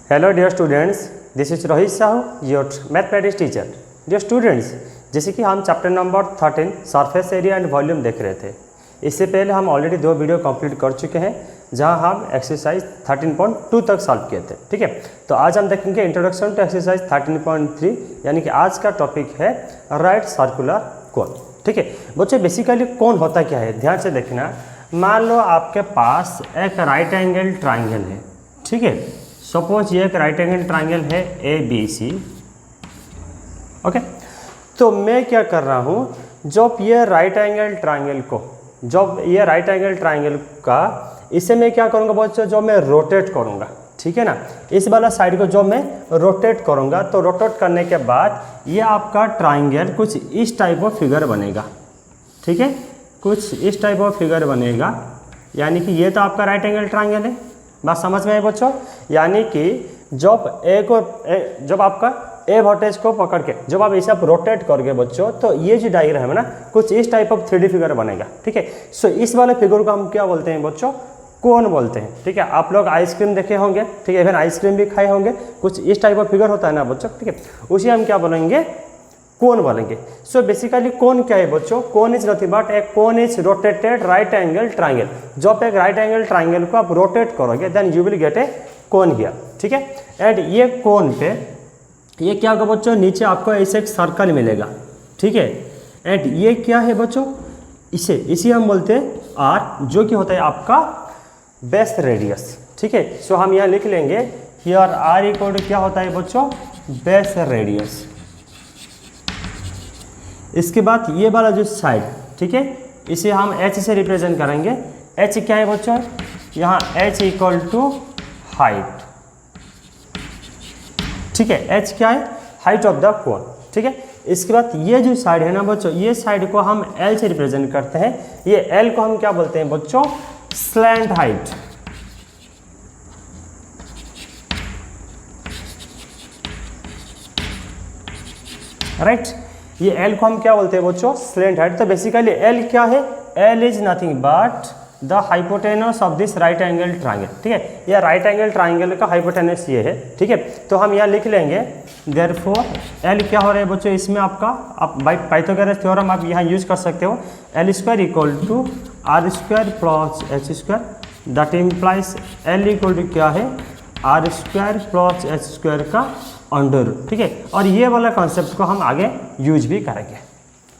Hello dear students, this is Rohit Sahu, your mathematics teacher. Dear students, जैसे कि हम chapter number 13 surface area and volume देख रहे थे। इससे पहले हम ऑलरेडी 2 वीडियो कंप्लीट कर चुके हैं जहां हम एक्सरसाइज 13.2 तक सॉल्व किए थे। ठीक है, तो आज हम देखेंगे इंट्रोडक्शन टू एक्सरसाइज 13.3, यानी कि आज का टॉपिक है राइट सर्कुलर कोन। ठीक है बच्चों, बेसिकली कोन होता क्या है ध्यान से देखना। मान लो आपके पास एक राइट एंगल ट्राइंगल है। ठीक है, सपोज ये एक राइट एंगल ट्राइंगल है ABC। ओके, तो मैं क्या कर रहा हूँ, जब ये राइट एंगल ट्राइंगल को, जब ये राइट एंगल ट्राइंगल का, इसे मैं क्या करूँगा बच्चों, जो मैं रोटेट करूँगा। ठीक है ना, इस वाला साइड को जो मैं रोटेट करूँगा, तो रोटेट करने के बाद ये आपका ट्राइंगल कुछ इस टाइप ऑफ फिगर बनेगा। ठीक है, कुछ इस टाइप ऑफ फिगर बनेगा, यानी कि ये तो आपका राइट एंगल ट्राइंगल है। बात समझ में आए बच्चों? यानी कि जब आपका ए वोल्टेज को पकड़ के जब आप इसे रोटेट करोगे बच्चों, तो ये जो डायग्राम है ना, कुछ इस टाइप ऑफ 3D फिगर बनेगा। ठीक है, सो इस वाले फिगर को हम क्या बोलते हैं बच्चों, कोन बोलते हैं। ठीक है, आप लोग आइसक्रीम देखे होंगे, ठीक है, इवन आइसक्रीम भी खाए होंगे, कुछ इस टाइप ऑफ फिगर होता है ना बच्चों। ठीक है, उसे हम क्या बोलेंगे, कोन बोलेंगे। सो बेसिकली कोन क्या है बच्चों, cone is nothing but a cone is rotated right angle triangle. जब एक राइट एंगल ट्राइंगल को आप रोटेट करोगे then you will get a cone here. ठीक है, एंड ये कोन पे ये क्या होगा बच्चों, नीचे आपको ऐसे एक सर्कल मिलेगा। ठीक है, एंड ये क्या है बच्चों, इसे हम बोलते हैं आर, जो कि होता है आपका बेस रेडियस। ठीक है, सो हम यहाँ लिख लेंगे हियर आर इक्वल टू क्या होता है बच्चों, बेस रेडियस। इसके बाद ये वाला जो साइड, ठीक है, इसे हम h से रिप्रेजेंट करेंगे। h क्या है बच्चों, यहाँ h इक्वल टू हाइट। ठीक है, h क्या है, हाइट ऑफ द कोन। ठीक है, इसके बाद ये जो साइड है ना बच्चों, ये साइड को हम L से रिप्रेजेंट करते हैं। ये L को हम क्या बोलते हैं बच्चों, स्लैंट हाइट। राइट, ये L को हम क्या बोलते हैं बच्चों, स्लैंट हाइट। तो बेसिकली L क्या है, L is nothing but the hypotenuse of this right angle triangle. ठीक है, ये राइट एंगल ट्राइंगल का हाइपोटेनस ये है। ठीक है, तो हम यहाँ लिख लेंगे देयरफॉर L क्या हो रहा है बच्चों, इसमें आपका आप बाय पाइथागोरस थ्योरम आप यहाँ यूज कर सकते हो। L square equal to R square plus H square, that implies L equal to क्या है, R square plus H square का अंडर रूट। ठीक है, और ये वाला कॉन्सेप्ट को हम आगे यूज भी करेंगे।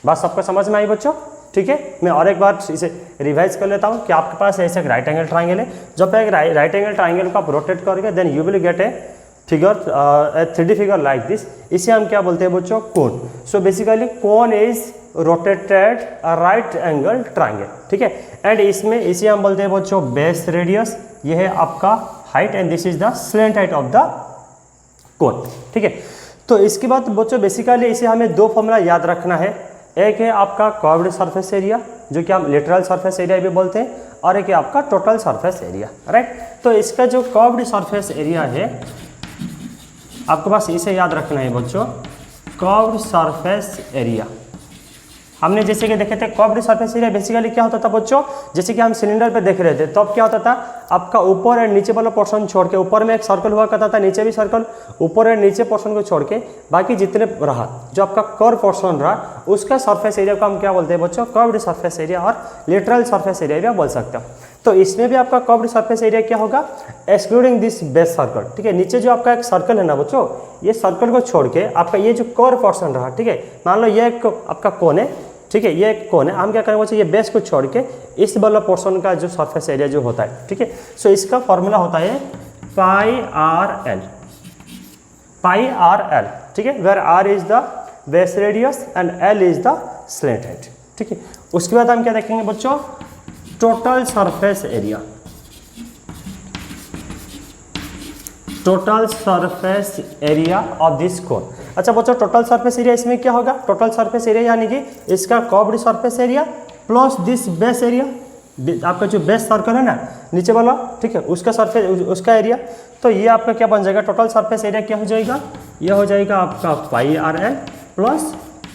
बात सबको समझ में आई बच्चों? ठीक है, मैं और एक बार इसे रिवाइज कर लेता हूँ कि आपके पास ऐसे एक राइट एंगल ट्राइंगल है। जब एक राइट एंगल ट्राइंगल को आप रोटेट करोगे then you will get a figure, 3D figure like this. इसे हम क्या बोलते हैं बच्चों, cone. So basically cone is rotated right angle triangle. ठीक है, एंड इसमें इसे हम बोलते हैं बच्चों बेस रेडियस। ये है आपका height and this is the slant height of the कोन। ठीक है, तो इसके बाद बच्चों बेसिकली इसे हमें 2 फॉर्मूला याद रखना है। एक है आपका कर्व्ड सरफेस एरिया, जो कि हम लेटरल सरफेस एरिया भी बोलते हैं, और एक है आपका टोटल सरफेस एरिया। राइट, तो इसका जो कर्व्ड सरफेस एरिया है आपके पास इसे याद रखना है बच्चों, कर्व्ड सरफेस एरिया। हमने जैसे कि देखे थे कर्व्ड सरफेस एरिया बेसिकली क्या होता था बच्चों, जैसे कि हम सिलेंडर पे देख रहे थे, तब क्या होता था, आपका ऊपर और नीचे वाला पोर्शन छोड़ के, ऊपर में एक सर्कल हुआ करता था, नीचे भी सर्कल, ऊपर और नीचे पोर्शन को छोड़ के बाकी जितने रहा, जो आपका कर्व पोर्शन रहा, उसका सरफेस एरिया को हम क्या बोलते हैं बच्चों, कर्व्ड सरफेस एरिया और लेटरल सरफेस एरिया भी आप बोल सकते हो। तो इसमें भी आपका कर्व्ड सरफेस एरिया क्या होगा, एक्सक्लूडिंग दिस बेस सर्कल। ठीक है, नीचे जो आपका एक सर्कल है ना बच्चों, ये सर्कल को छोड़ के आपका ये जो कर्व पोर्शन रहा, ठीक है, मान लो ये एक आपका कोन है। ठीक है, ये एक कोन है, हम क्या करेंगे बच्चों, ये बेस को छोड़ के इस वाला पोर्शन का जो सरफेस एरिया जो होता है। ठीक है, सो इसका फॉर्मूला होता है पाई आर एल। ठीक है, where r is the base radius and l is the slant height. ठीक है, उसके बाद हम क्या देखेंगे बच्चों, total surface area. Total surface area of this cone. अच्छा बच्चों, टोटल सरफेस एरिया इसमें क्या होगा, टोटल सरफेस एरिया यानी कि इसका curved surface area plus this base area, आपका जो बेस सर्कल है ना नीचे वाला, ठीक है, उसका सरफेस, उसका एरिया। तो ये आपका क्या बन जाएगा, टोटल सरफेस एरिया क्या हो जाएगा, ये हो जाएगा आपका pi r l plus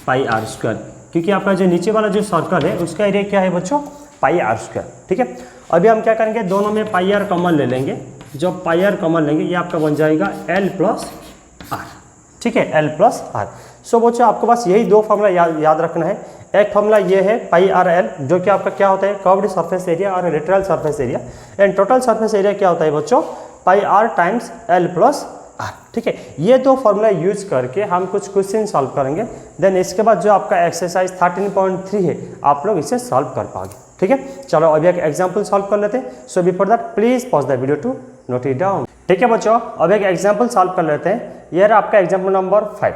pi r square, क्योंकि आपका जो नीचे वाला जो सर्कल है उसका एरिया क्या है बच्चों, पाई आर स्क्वायर। ठीक है, अभी हम क्या करेंगे, दोनों में पाई आर कॉमन ले लेंगे। जो पाई आर कॉमन लेंगे ये आपका बन जाएगा एल प्लस आर, ठीक है, एल प्लस आर। सो बच्चों आपको बस यही दो फॉर्मूला याद रखना है। एक फॉर्मूला ये है पाई आर एल, जो कि आपका क्या होता है कर्व्ड सरफेस एरिया और lateral surface area, and total surface area क्या होता है बच्चों pi r times l plus r, ठीक है। ये दो फॉर्मूला यूज करके हम कुछ क्वेश्चन सॉल्व करेंगे, देन इसके बाद जो आपका एक्सरसाइज 13.3 है आप लोग इसे सॉल्व कर पाओगे, ठीक है। चलो अभी एक एग्जाम्पल सॉल्व कर लेते हैं। So before that please pause the video to note it down, ठीक है बच्चों। अब एक एग्जाम्पल सॉल्व कर लेते हैं। ये रहा आपका example number 5।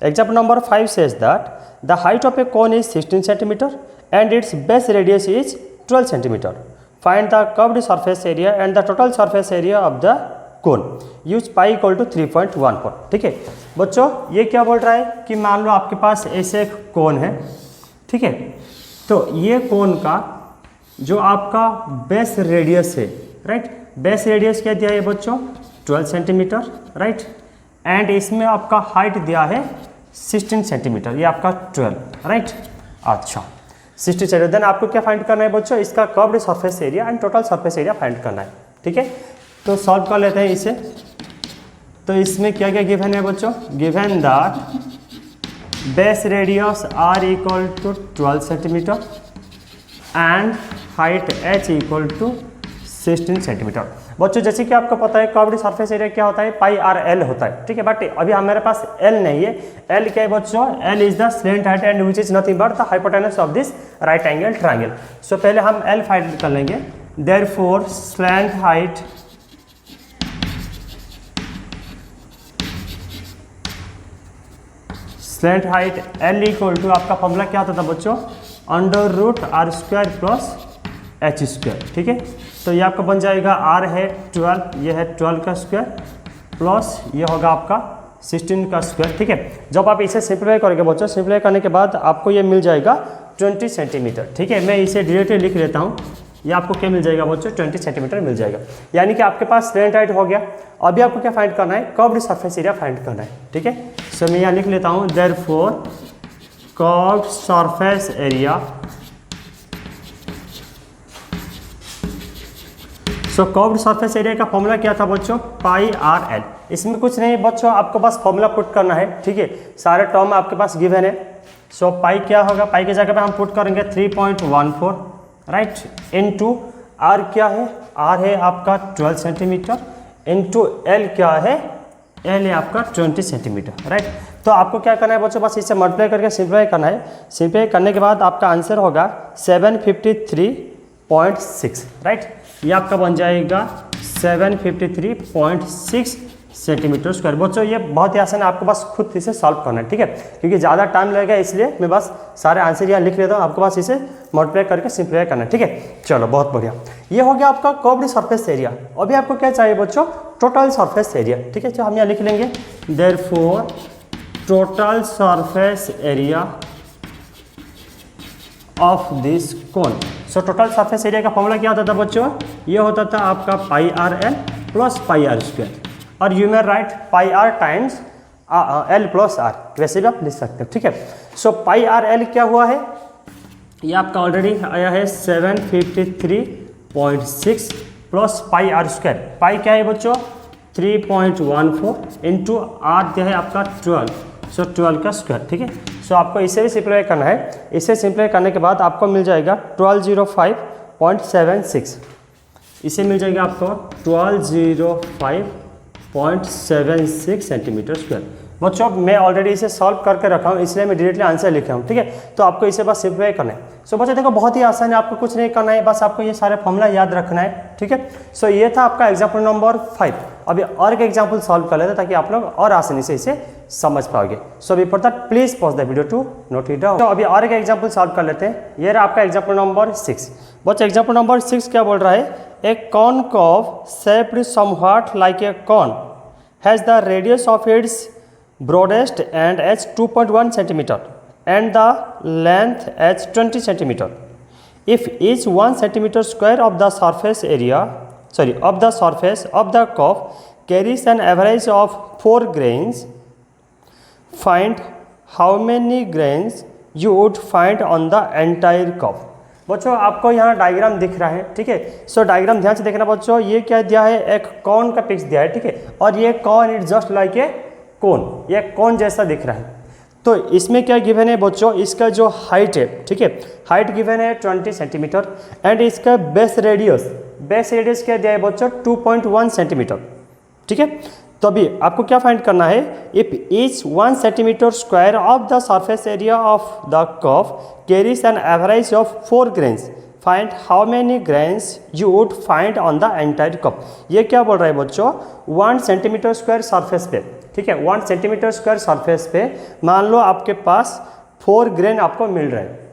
Example number 5 says that the height of a cone is 16 centimetre and its base radius is 12 centimetre. Find the curved surface area and the total surface area of the cone, use pi equal to 3.14, ठीक है। बच्चों ये क्या बोल रहा है कि मान लो आपके पास ऐसे एक कोन है, ठीक है, तो ये कोन का जो आपका बेस रेडियस है, राइट, बेस रेडियस क्या दिया है बच्चों 12 सेंटीमीटर, राइट, एंड इसमें आपका हाइट दिया है 16 सेंटीमीटर, ये आपका 12, राइट। अच्छा 60 सेंटीमीटर, देन आपको क्या फाइंड करना है बच्चों इसका curved surface area and total surface area find करना है, ठीक है। तो सॉल्व कर लेते हैं इसे। तो इसमें क्या क्या गिवन है बच्चों, given that base radius R equal to 12 centimetre and height H equal to 16 centimetre. बच्चों जैसे कि आपको पता है कर्व्ड सरफेस एरिया क्या होता है पाई आर एल होता है, ठीक है, बट अभी हमारे पास एल नहीं है। एल क्या है बच्चों, l is the slant height and which is nothing but the hypotenuse of this right angle triangle. So पहले हम एल फाइंड कर लेंगे। Therefore slant height l equal to आपका फॉर्मूला क्या होता था बच्चों under root r square plus h square, ठीक है। तो ये आपका बन जाएगा आर है 12, ये है 12 का स्क्वायर प्लस ये होगा आपका 16 का स्क्वायर, ठीक है। जब आप इसे सिंप्लीफाई करोगे बच्चों, सिंप्लीफाई करने के बाद आपको ये मिल जाएगा 20 सेंटीमीटर, ठीक है। मैं इसे डायरेक्टली लिख लेता हूँ। ये आपको क्या मिल जाएगा बच्चों 20 सेंटीमीटर मिल जाएगा, यानी कि आपके पास स्लेंट हाइट हो गया। अभी आपको क्या फाइंड करना है कर्व्ड सरफेस एरिया फाइंड करना है, ठीक है। सो मैं यहाँ लिख लेता हूँ देयरफॉर कर्व्ड सरफेस एरिया। सो कर्व्ड सरफेस एरिया का फॉर्मूला क्या था बच्चों पाई आर एल। इसमें कुछ नहीं बच्चों, आपको बस फॉर्मूला पुट करना है, ठीक है। सारे टर्म आपके पास गिवन है। सो पाई क्या होगा, पाई की जगह पे हम पुट करेंगे 3.14, राइट, इनटू आर क्या है, आर है आपका 12 सेंटीमीटर, इनटू एल क्या है, एल है आपका 20 सेंटीमीटर, राइट। तो आपको क्या करना है बच्चों, बस इसे मल्टीप्लाई करके सिंप्लीफाई करना है। सिंप्लीफाई करने के बाद आपका आंसर होगा 753.6, राइट। ये आपका बन जाएगा 753.6 सेंटीमीटर स्क्वायर। बच्चों ये बहुत ही आसान है, आपको बस खुद इसे सॉल्व करना है, ठीक है, क्योंकि ज़्यादा टाइम लगेगा इसलिए मैं बस सारे आंसर यहाँ लिख लेता हूँ, आपको बस इसे मल्टीप्लाई करके सिंप्लीफाई करना है, ठीक है। चलो बहुत बढ़िया, ये हो गया आपका कर्व्ड सरफेस एरिया। अभी आपको क्या चाहिए बच्चों टोटल सरफेस एरिया, ठीक है। तो हम यहाँ लिख लेंगे therefore total surface area of this cone. So total surface area का फॉर्मूला क्या होता था बच्चों, ये होता था आपका pi r l plus pi r square, और you may write pi r times l plus r, वैसे भी आप लिख सकते हो, ठीक है। सो पाई आर एल क्या हुआ है, ये आपका ऑलरेडी आया है 753.6 प्लस पाई आर स्क्वायर। पाई क्या है बच्चों 3.14 इंटू आर दिया है आपका 12, सो 12 का स्क्वायर, ठीक है। सो आपको इसे भी सिंप्लीफाई करना है। इसे सिंप्लीफाई करने के बाद आपको मिल जाएगा 1205.76, इसे मिल जाएगा आपको 1205.76 सेंटीमीटर स्क्वायर। बच्चों मैं ऑलरेडी इसे सॉल्व करके रखा हूँ, इसलिए मैं डायरेक्टली आंसर लिखा हूँ, ठीक है। तो आपको इसे बस सिंप्लीफाई करना है। सो बच्चों देखो बहुत ही आसान है, आपको कुछ नहीं करना है, बस आपको ये सारे फॉर्मूला याद रखना है, ठीक है। सो ये था आपका एग्जाम्पल नंबर 5। अभी और एक एग्जाम्पल सॉल्व कर लेते हैं ताकि आप लोग और आसानी से इसे समझ पाओगे। So before that please pause the video to note it down. तो अभी और एक एग्जाम्पल सॉल्व कर लेते हैं। ये रहा आपका एग्जाम्पल नंबर 6। बच्चों एग्जाम्पल नंबर 6 क्या बोल रहा है, ए concave shaped somewhat like a cone has the radius of its broadest end as 2.1 centimeter and the length as 20 centimeter. If each 1 centimeter square of the surface of the curve carries an average of 4 grains, find how many grains you would find on the entire curve. बच्चों आपको यहाँ diagram दिख रहा है, ठीक है। सो diagram ध्यान से देखना बच्चों, ये क्या दिया है, एक कॉन का पिक्स दिया है, ठीक है। और ये cone is just like a cone, ये कॉन जैसा दिख रहा है। तो इसमें क्या गिवन है बच्चों, इसका जो हाइट है, ठीक है, हाइट गिवन है 20 सेंटीमीटर एंड इसका बेस रेडियस क्या दिया है बच्चों, 2.1 सेंटीमीटर, ठीक है। तो अभी आपको क्या फाइंड करना है, if each 1 centimetre square of the surface area of the cup carries an average of 4 grains, find how many grains you would find on the entire cup. ये क्या बोल रहा है बच्चों, 1 सेंटीमीटर स्क्वायर सरफेस पे, ठीक है, 1 सेंटीमीटर स्क्वायर सरफेस पे मान लो आपके पास 4 ग्रेन आपको मिल रहा है।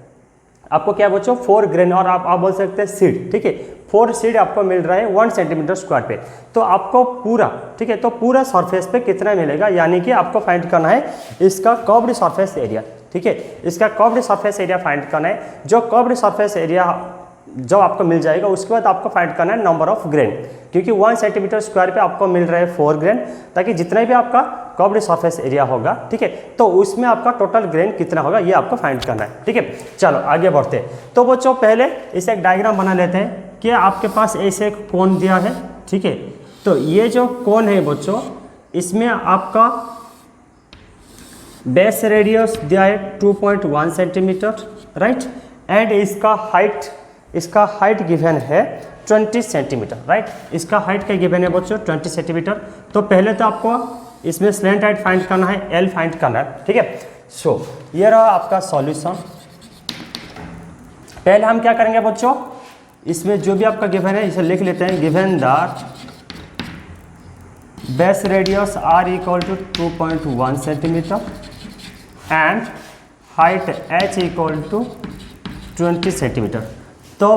आपको क्या बच्चों, 4 ग्रेन, और आप बोल सकते हैं सीड, ठीक है, 4 सीड आपको मिल रहा है 1 सेंटीमीटर स्क्वायर पे। तो आपको पूरा, ठीक है, तो पूरा सरफेस पे कितना मिलेगा, यानी कि आपको फाइंड करना है इसका कर्व्ड सरफेस एरिया, ठीक है, इसका कर्व्ड सरफेस एरिया फाइंड करना है। जो कर्व्ड सरफेस एरिया जब आपको मिल जाएगा उसके बाद आपको फाइंड करना है नंबर ऑफ ग्रेन, क्योंकि 1 सेंटीमीटर स्क्वायर पे आपको मिल रहा है 4 ग्रेन, ताकि जितना भी आपका कर्व्ड सरफेस एरिया होगा, ठीक है, तो उसमें आपका टोटल ग्रेन कितना होगा ये आपको फाइंड करना है, ठीक है। चलो आगे बढ़ते हैं। तो बच्चों पहले इसे एक डायग्राम बना लेते हैं कि आपके पास ऐसे एक कोन दिया है, ठीक है। तो ये जो कोन है बच्चों, इसमें आपका बेस रेडियस दिया है 2.1 सेंटीमीटर, राइट, एंड इसका हाइट गिवन है 20 सेंटीमीटर, राइट, इसका हाइट क्या गिवन है बच्चों, 20 सेंटीमीटर। तो पहले तो आपको इसमें स्लैंट हाइट फाइंड करना है, एल फाइंड करना है, ठीक है। सो ये रहा आपका सॉल्यूशन। पहले हम क्या करेंगे बच्चों, इसमें जो भी आपका गिवन है इसे लिख लेते हैं। Given that base radius R equal to 2.1 centimetre and height H equal to 20 centimetre. तो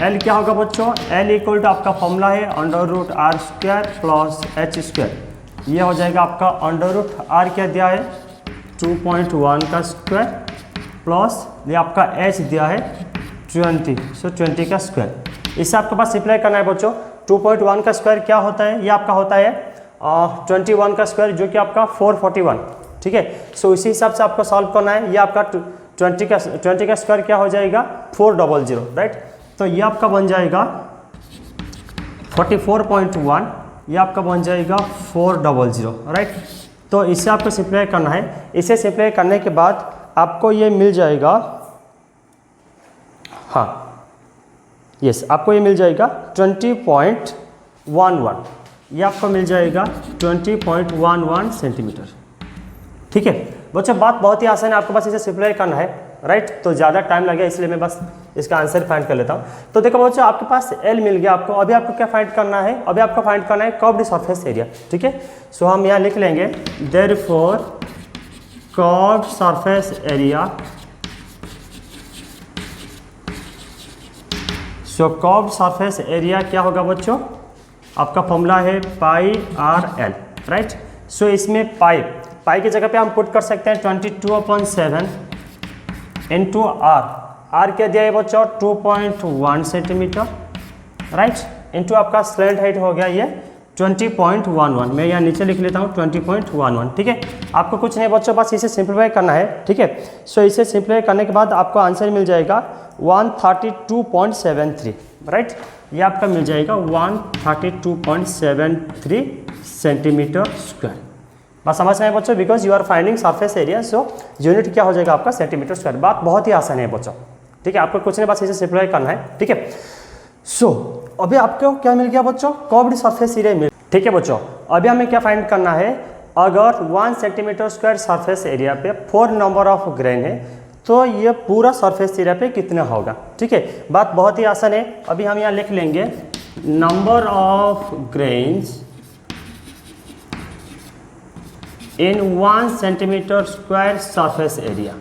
एल क्या होगा बच्चों, एल इक्वल टू आपका फॉर्मूला है √r² प्लस एच स्क्वायर। ये हो जाएगा आपका √r क्या दिया है 2.1 का स्क्वायर प्लस ये आपका एच दिया है 20, सो 20 का स्क्वायर। इससे आपके पास सिंप्लाई करना है बच्चों। 2.1 का स्क्वायर क्या होता है, ये आपका होता है 21 का स्क्वायर, जो कि आपका 441, ठीक है। सो इसी हिसाब से आपको सॉल्व करना है। ये आपका 20 का स्क्वायर क्या हो जाएगा 400, राइट। तो ये आपका बन जाएगा 44.1, ये आपका बन जाएगा 400, राइट। तो इससे आपको सिंप्लाई करना है। इसे सिंप्लाई करने के बाद आपको ये मिल जाएगा, हाँ यस, आपको ये मिल जाएगा 20.11, ये आपको मिल जाएगा 20.11 सेंटीमीटर, ठीक है। बच्चों बात बहुत ही आसान है, आपको बस इसे सिंप्लाई करना है, राइट। तो ज़्यादा टाइम लगेगा इसलिए मैं बस इसका आंसर फाइंड कर लेता हूँ। तो देखो बच्चों आपके पास एल मिल गया आपको। अभी आपको क्या फाइंड करना है, अभी आपको फाइंड करना है कर्व्ड सरफेस एरिया, ठीक है। सो हम यहाँ लिख लेंगे देयरफॉर कर्व्ड सरफेस एरिया, सो कर्व्ड सरफेस एरिया क्या होगा बच्चों, आपका फॉर्मूला है πr/l, राइट। सो इसमें पाई की जगह पे हम पुट कर सकते हैं 22/7 इंटू आर क्या दिया है बच्चों 2.1 सेंटीमीटर, राइट, इंटू आपका स्लैंट हाइट हो गया ये 20.11। मैं यहाँ नीचे लिख लेता हूँ 20.11, ठीक है। आपको कुछ नहीं बच्चों, बस इसे सिंप्लीफाई करना है, ठीक है। सो इसे सिंप्लीफाई करने के बाद आपको आंसर मिल जाएगा 132.73, राइट। ये आपका मिल जाएगा 132.73 सेंटीमीटर स्क्वायर। बस समझ में बच्चों, because you are finding surface area, so unit क्या हो जाएगा आपका सेंटीमीटर स्क्वायर। बात बहुत ही आसान है बच्चों, ठीक है। आपको कुछ नहीं, बस इसे सिंप्लीफाई करना है, ठीक है। सो अभी आपको क्या मिल गया बच्चों, कर्व्ड सरफेस एरिया मिल, ठीक है बच्चों। अभी हमें क्या फाइंड करना है, अगर 1 सेंटीमीटर स्क्वायर सरफेस एरिया पे 4 नंबर ऑफ ग्रेन है तो ये पूरा सरफेस एरिया पे कितना होगा, ठीक है। बात बहुत ही आसान है। अभी हम यहाँ लिख लेंगे number of grains in 1 centimetre square surface area.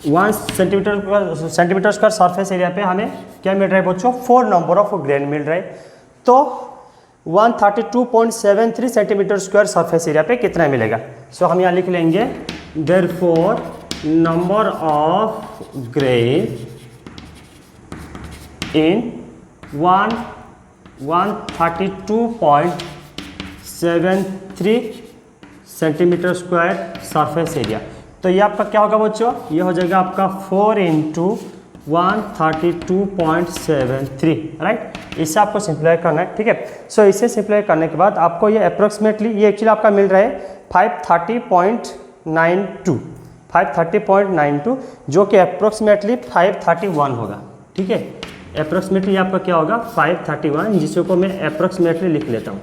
1 centimetre square surface area पे हमें क्या मिल रहा है बच्चों, 4 नंबर ऑफ ग्रेन मिल रहा है। तो 132.73 सेंटीमीटर स्क्वायर सरफेस एरिया पे कितना मिलेगा। सो हम यहाँ लिख लेंगे therefore number of grain in 132.73 centimetre square surface area. तो ये आपका क्या होगा बच्चों, ये हो जाएगा आपका 4 × 132.73, राइट। इससे आपको सिंप्लाई करना है, ठीक है। सो इसे सिंप्लाई करने के बाद आपको ये अप्रोक्सीमेटली, ये एक्चुअली आपका मिल रहा है 530.92, जो कि अप्रोक्सीमेटली 531 होगा, ठीक है। अप्रोक्सीमेटली आपका क्या होगा 531, जिसको मैं अप्रोक्सीमेटली लिख लेता हूँ,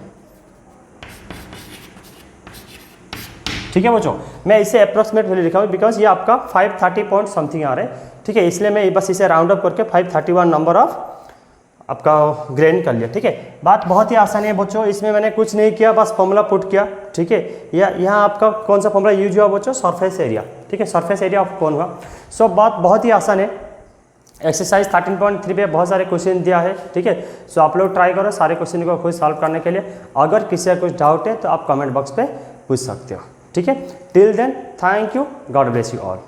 ठीक है बच्चों। मैं इसे अप्रोक्सीमेट वैल्यू लिखा हूँ बिकॉज ये आपका 530 पॉइंट समथिंग आ रहा है, ठीक है। इसलिए मैं बस इसे राउंड अप करके 531 नंबर ऑफ आपका ग्रेन कर लिया, ठीक है। बात बहुत ही आसान है बच्चों, इसमें मैंने कुछ नहीं किया, बस फॉर्मूला पुट किया, ठीक है। यहाँ आपका कौन सा फॉर्मूला यूज हुआ बच्चों, सरफेस एरिया, ठीक है, सरफेस एरिया ऑफ कौन हुआ। सो बात बहुत ही आसान है। एक्सरसाइज 13.3 पे बहुत सारे क्वेश्चन दिया है, ठीक है। सो आप लोग ट्राई करो सारे क्वेश्चन को खुद सॉल्व करने के लिए। अगर किसी का कुछ डाउट है तो आप कमेंट बॉक्स पे पूछ सकते हो, ठीक है। Till then, thank you, God bless you all.